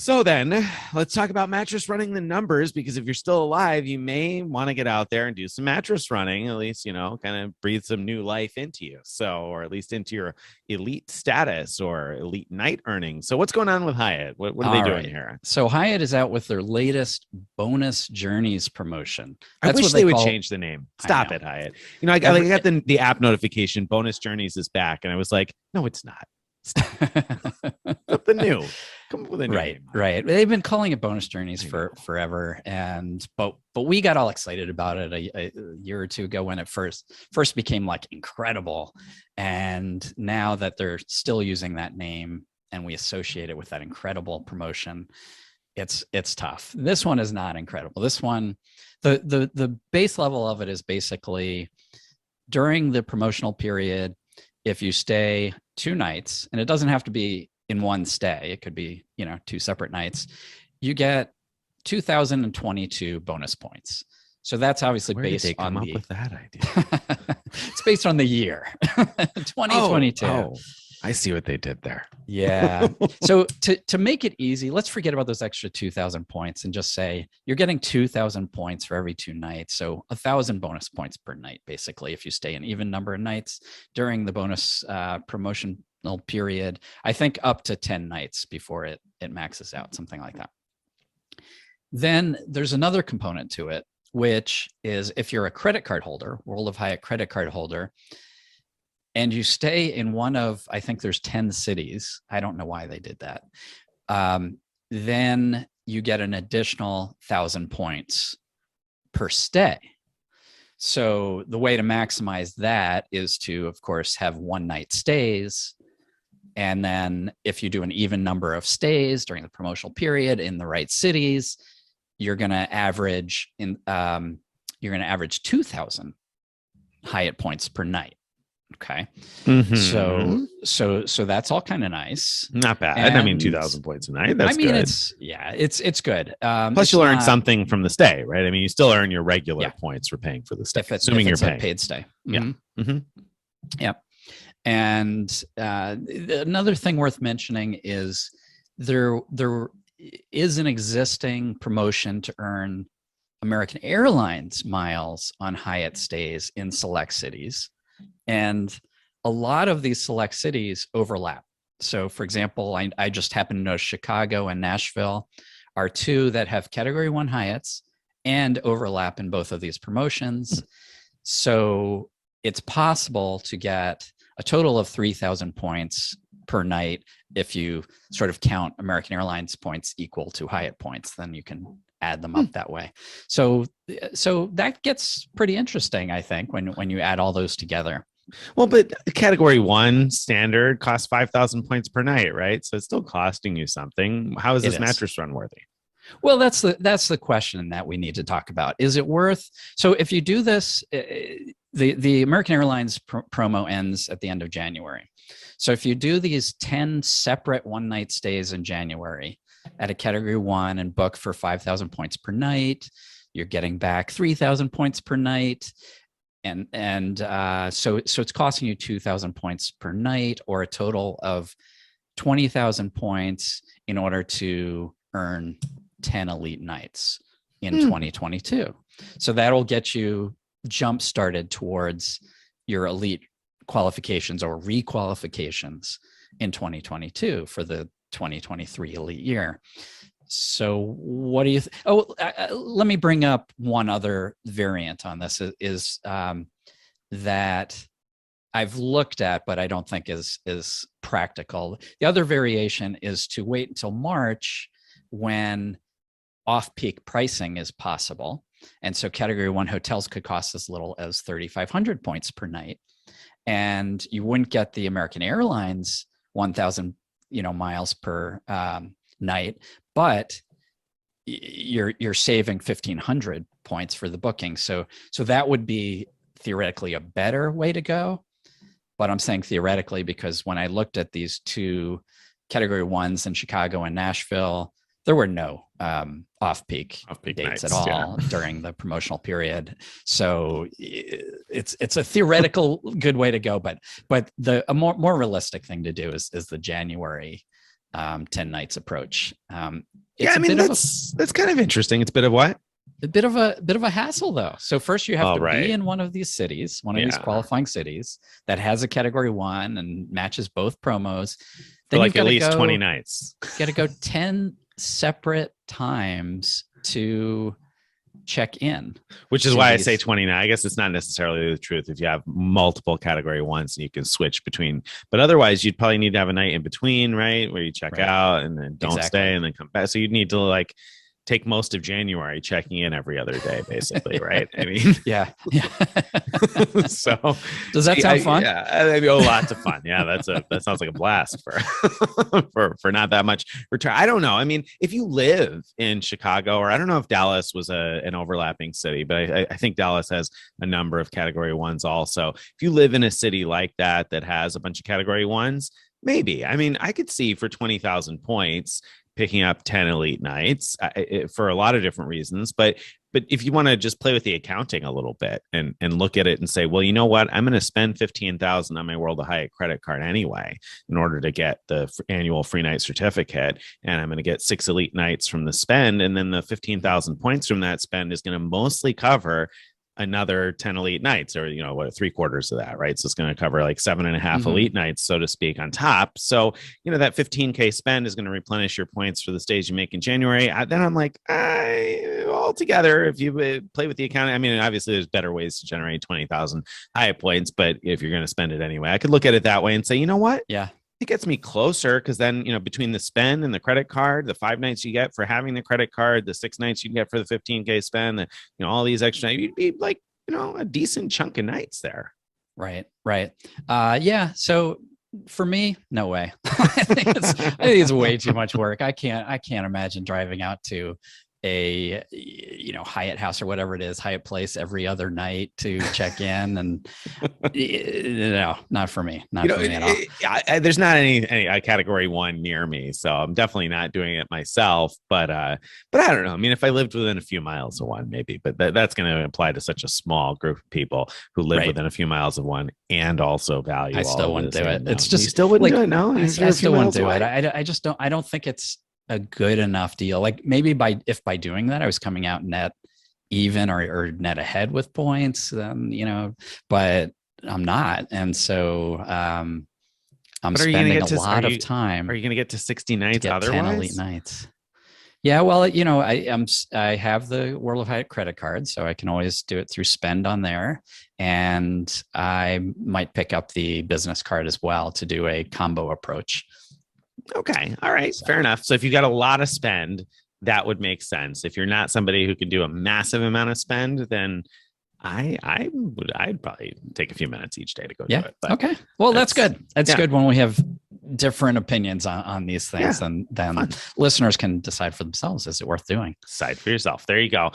So then let's talk about mattress running the numbers, because if you're still alive, you may want to get out there and do some mattress running, at least, kind of breathe some new life into you. So, or at least into your elite status or elite night earnings. So what's going on with Hyatt? What are they doing here? So Hyatt is out with their latest Bonus Journeys promotion. I That's wish what they would call. change the name. Stop know. it, Hyatt. I got the app notification, Bonus Journeys is back. And I was like, no, it's not. Something new. Come up with a new name. Right. They've been calling it Bonus Journeys for forever, but we got all excited about it a year or two ago when it first became like incredible, and now that they're still using that name and we associate it with that incredible promotion, it's tough. This one is not incredible. This one, the base level of it is basically during the promotional period. If you stay 2 nights, and it doesn't have to be in one stay, it could be, 2 separate nights, you get 2,022 bonus points. So that's obviously based did they come on up with that idea? It's based on the year 2022. Oh, I see what they did there. Yeah. So to make it easy, let's forget about those extra 2,000 points and just say you're getting 2,000 points for every 2 nights. So 1,000 bonus points per night, basically, if you stay an even number of nights during the bonus promotional period. I think up to 10 nights before it maxes out, something like that. Then there's another component to it, which is if you're a credit card holder, World of Hyatt credit card holder, and you stay in one of, I think there's 10 cities. I don't know why they did that. Then you get an additional 1,000 points per stay. So the way to maximize that is to, of course, have 1-night stays. And then if you do an even number of stays during the promotional period in the right cities, you're going to average 2,000 Hyatt points per night. Okay. Mm-hmm. So that's all kind of nice. Not bad. And 2,000 points a night. That's good. It's good. Plus you learn something from the stay, right? I mean, you still earn your regular points for paying for the stay, assuming you're paying. A paid stay. Yeah. Mm-hmm. Mm-hmm. Yeah. And another thing worth mentioning is there is an existing promotion to earn American Airlines miles on Hyatt stays in select cities. And a lot of these select cities overlap. So, for example, I just happen to know Chicago and Nashville are 2 that have Category 1 Hyatts and overlap in both of these promotions. So it's possible to get a total of 3,000 points per night if you sort of count American Airlines points equal to Hyatt points. Then you can add them up that way. So that gets pretty interesting, I think, when you add all those together. Well, but Category 1 standard costs 5,000 points per night, right? So it's still costing you something. How is this mattress run worthy? Well, that's the question that we need to talk about. Is it worth? So if you do this, the American Airlines promo ends at the end of January. So if you do these 10 separate 1-night stays in January at a Category 1 and book for 5,000 points per night, you're getting back 3,000 points per night. So it's costing you 2,000 points per night, or a total of 20,000 points in order to earn 10 elite nights in 2022. So that'll get you jump started towards your elite qualifications or requalifications in 2022 for the 2023 elite year. So what do you let me bring up one other variant on this is that I've looked at, but I don't think is practical. The other variation is to wait until March when off-peak pricing is possible. And so Category 1 hotels could cost as little as 3,500 points per night. And you wouldn't get the American Airlines 1,000 miles per night, but you're saving 1,500 points for the booking. So that would be theoretically a better way to go. But I'm saying theoretically because when I looked at these 2 Category 1s in Chicago and Nashville, there were no off-peak dates nights, at all during the promotional period. So it's a theoretical good way to go, but a more realistic thing to do is the January 10 nights approach. Yeah, It's I a mean, bit of that's kind of interesting. It's a bit of what? a bit of a hassle though. So first you have Oh, to right. be in one of these cities, one of these Yeah. qualifying cities that has a category 1 and matches both promos. For Then like you've got at to least go 20 nights. got to go 10 separate times to check in. Which is to why I these- say 29. I guess it's not necessarily the truth if you have multiple category 1s and you can switch between. But otherwise, you'd probably need to have a night in between, right? Where you check Right. out and then don't Exactly. stay and then come back. So you'd need to like take most of January checking in every other day, basically, right? I mean, Yeah. so Does that sound fun? Yeah, I mean, lots of fun. Yeah, that sounds like a blast for not that much return. I don't know. I mean, if you live in Chicago, or I don't know if Dallas was an overlapping city, but I think Dallas has a number of category 1s also. If you live in a city like that has a bunch of category 1s, maybe. I mean, I could see for 20,000 points picking up 10 elite nights for a lot of different reasons. But if you want to just play with the accounting a little bit and look at it and say, well, you know what, I'm going to spend 15,000 on my World of Hyatt credit card anyway in order to get the annual free night certificate, and I'm going to get 6 elite nights from the spend, and then the 15,000 points from that spend is going to mostly cover another 10 elite nights, or what, 3/4 of that, right? So it's going to cover like 7.5 elite nights, so to speak, on top. So that 15K spend is going to replenish your points for the stays you make in January. Then I'm like, altogether, if you play with the account, I mean, obviously there's better ways to generate 20,000 Hyatt points, but if you're going to spend it anyway, I could look at it that way and say, you know what, Yeah, it gets me closer, because then between the spend and the credit card, the 5 nights you get for having the credit card, the 6 nights you get for the 15K spend, all these extra, you'd be like a decent chunk of nights there. right. Yeah, so for me, no way. I think it's way too much work. I can't imagine driving out to a Hyatt house or whatever it is, Hyatt Place, every other night to check in, and no, not for me. Not for me at all. There's not any category 1 near me, so I'm definitely not doing it myself. But I don't know. I mean, if I lived within a few miles of one, maybe. But that's going to apply to such a small group of people who live within a few miles of one and also value. I still wouldn't do it. It's just you still wouldn't do it. No, I still wouldn't do it. I just don't. I don't think it's a good enough deal. Like maybe by doing that I was coming out net even or net ahead with points, but I'm not. And so I'm spending a lot of time. Are you going to get to 60 nights otherwise? 10 elite nights. Yeah, well, I have the World of Hyatt credit card, so I can always do it through spend on there, and I might pick up the business card as well to do a combo approach. Okay. All right. So, fair enough. So if you got a lot of spend, that would make sense. If you're not somebody who can do a massive amount of spend, then I'd probably take a few minutes each day to go do it. But okay. Well, that's good. That's good when we have different opinions on these things, and then listeners can decide for themselves, is it worth doing? Decide for yourself. There you go.